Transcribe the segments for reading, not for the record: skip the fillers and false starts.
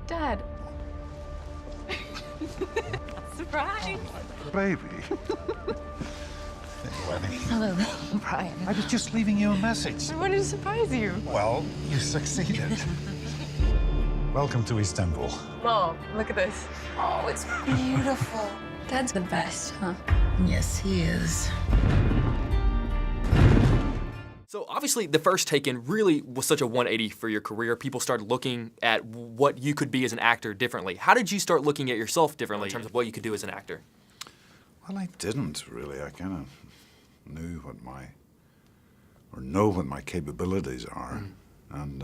Dad. Surprise. Baby. Hello, Brian. I was just leaving you a message. I wanted to surprise you. Well, you succeeded. Welcome to Istanbul. Mom, look at this. Oh, it's beautiful. Dad's the best, huh? Yes, he is. So obviously the first Taken really was such a 180 for your career. People started looking at what you could be as an actor differently. How did you start looking at yourself differently in terms of what you could do as an actor? Well, I didn't really. I kind of knew know what my capabilities are. And,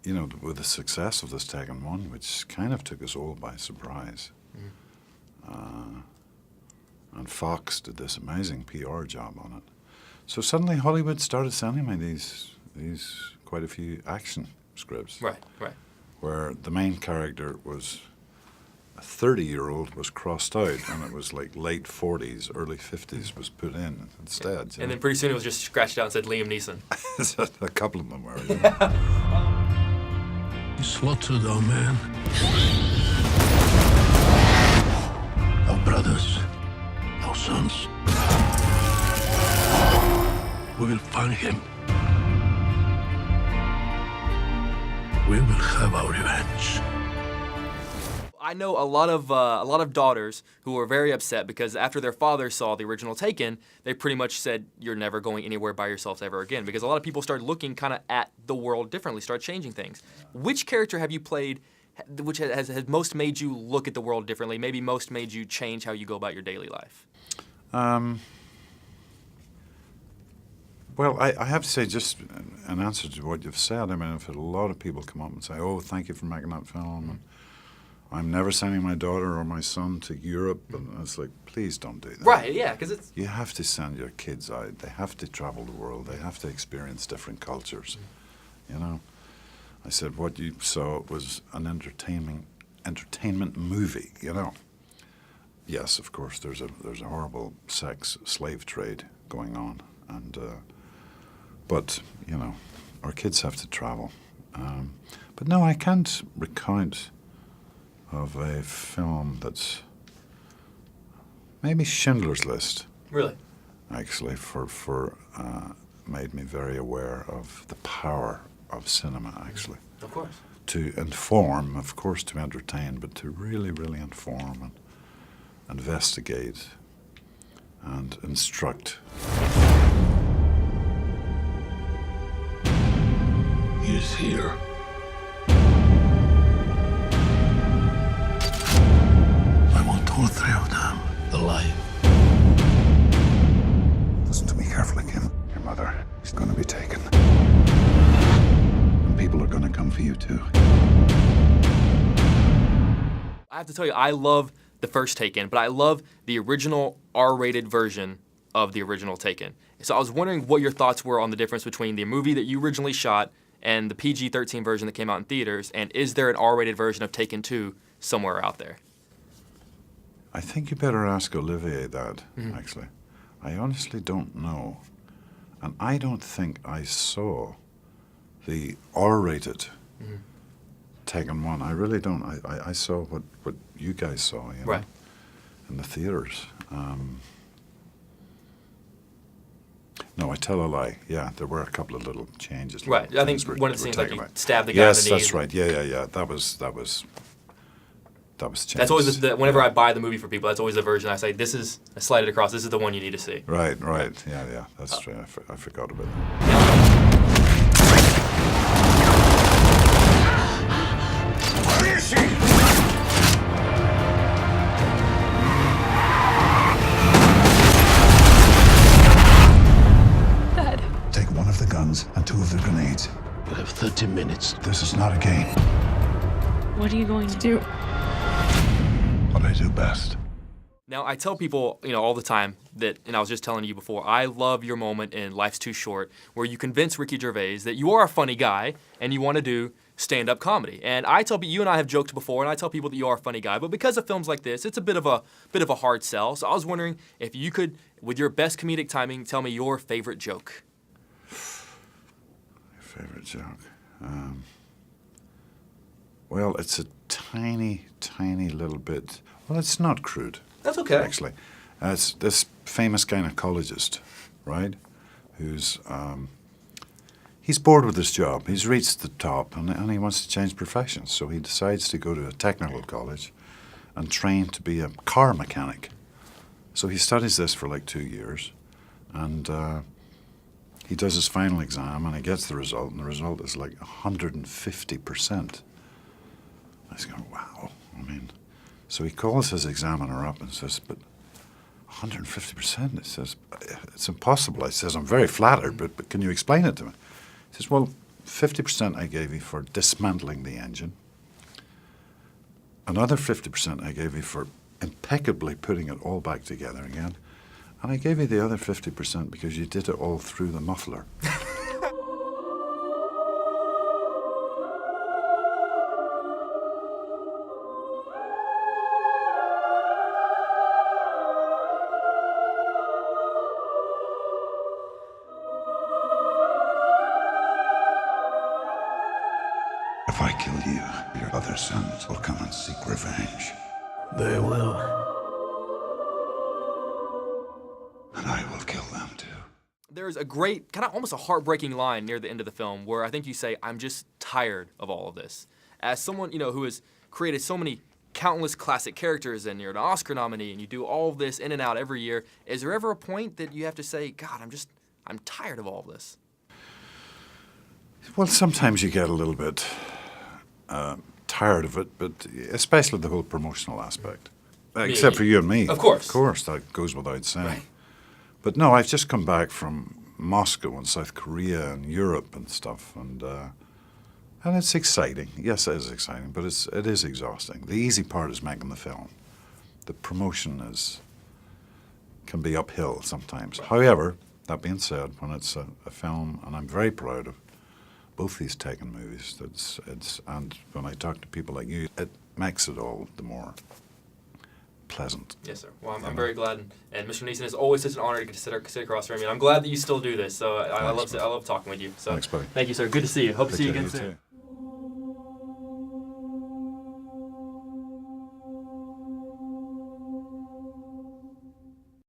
you know, with the success of this Taken 1, which kind of took us all by surprise. And Fox did this amazing PR job on it. So suddenly Hollywood started sending me these quite a few action scripts. Right. Where the main character was a 30-year-old was crossed out, and it was like late 40s, early 50s was put in instead. And then pretty soon it was just scratched out and said Liam Neeson. A couple of them were. You slaughtered our man. Our brothers. Our sons. We will find him. We will have our revenge. I know a lot of daughters who were very upset because after their father saw the original Taken, they pretty much said, you're never going anywhere by yourself ever again, because a lot of people started looking kind of at the world differently, started changing things. Which character have you played which has most made you look at the world differently, maybe most made you change how you go about your daily life? Well, I have to say, just in answer to what you've said, I mean, I've had a lot of people come up and say, oh, thank you for making that film, and I'm never sending my daughter or my son to Europe, and it's like, please don't do that. Right, yeah, because it's... You have to send your kids out. They have to travel the world. They have to experience different cultures, you know? I said, what you saw was an entertainment movie, you know? Yes, of course, there's a horrible sex slave trade going on, and but you know, our kids have to travel. But no, I can't recount of a film that's maybe Schindler's List. Really? Actually, for made me very aware of the power of cinema, actually. Of course. To inform, of course, to entertain, but to really, really inform and investigate and instruct. He is here. I want all three of them alive. Listen to me carefully, Kim. Your mother is going to be taken. And people are going to come for you, too. I have to tell you, I love the first Taken, but I love the original R-rated version of the original Taken. So I was wondering what your thoughts were on the difference between the movie that you originally shot and the PG-13 version that came out in theaters, and is there an R-rated version of Taken 2 somewhere out there? I think you better ask Olivier that, actually. I honestly don't know. And I don't think I saw the R-rated Taken 1. I really don't. I saw what you guys saw, you know, Right. in the theaters. No, I tell a lie. Yeah, there were a couple of little changes. Right. little I think things one of the were scenes, like taken you out. stabbed the guy in the Yes, knee. that's right. Yeah. That was changed. That's always whenever I buy the movie for people, that's always the version I say, I slide it across, this is the one you need to see. Right. Yeah, that's true. I forgot about that. Where is she? Dad. Take one of the guns and two of the grenades. You have 30 minutes. This is not a game. What are you going to do? What I do best. Now, I tell people, you know, all the time that, and I was just telling you before, I love your moment in Life's Too Short where you convince Ricky Gervais that you are a funny guy and you want to do stand-up comedy. And I tell people, you and I have joked before, and I tell people that you are a funny guy, but because of films like this, it's a bit of a hard sell. So I was wondering if you could, with your best comedic timing, tell me your favorite joke. Favorite joke? Well, it's a tiny, tiny little bit. Well, it's not crude. That's okay. Actually. It's this famous gynecologist, right, who's, he's bored with his job. He's reached the top and he wants to change professions. So he decides to go to a technical college and train to be a car mechanic. So he studies this for like 2 years, and he does his final exam, and he gets the result, and the result is like 150%. I was going, wow. I mean, so he calls his examiner up and says, but 150%? He says, it's impossible. I says, I'm very flattered, but can you explain it to me? He says, well, 50% I gave you for dismantling the engine. Another 50% I gave you for impeccably putting it all back together again. And I gave you the other 50% because you did it all through the muffler. If I kill you, your other sons will come and seek revenge. They will. And I will kill them too. There's a great, kind of almost a heartbreaking line near the end of the film where I think you say, I'm just tired of all of this. As someone, you know, who has created so many countless classic characters and you're an Oscar nominee and you do all of this in and out every year, is there ever a point that you have to say, God, I'm tired of all of this? Well, sometimes you get a little bit tired of it, but especially the whole promotional aspect. Except for you and me. Of course. Of course, that goes without saying. Right. But no, I've just come back from Moscow and South Korea and Europe and stuff, and it's exciting. Yes, it is exciting, but it is exhausting. The easy part is making the film. The promotion can be uphill sometimes. However, that being said, when it's a film, and I'm very proud of both these Taken movies, and when I talk to people like you, it makes it all the more pleasant. Yes, sir. Well, I'm very glad, and Mr. Neeson, it's always such an honor to get to sit across from you, and I'm glad that you still do this. So I love talking with you. So thanks, buddy. Thank you, sir. Good to see you. Hope to see you again soon.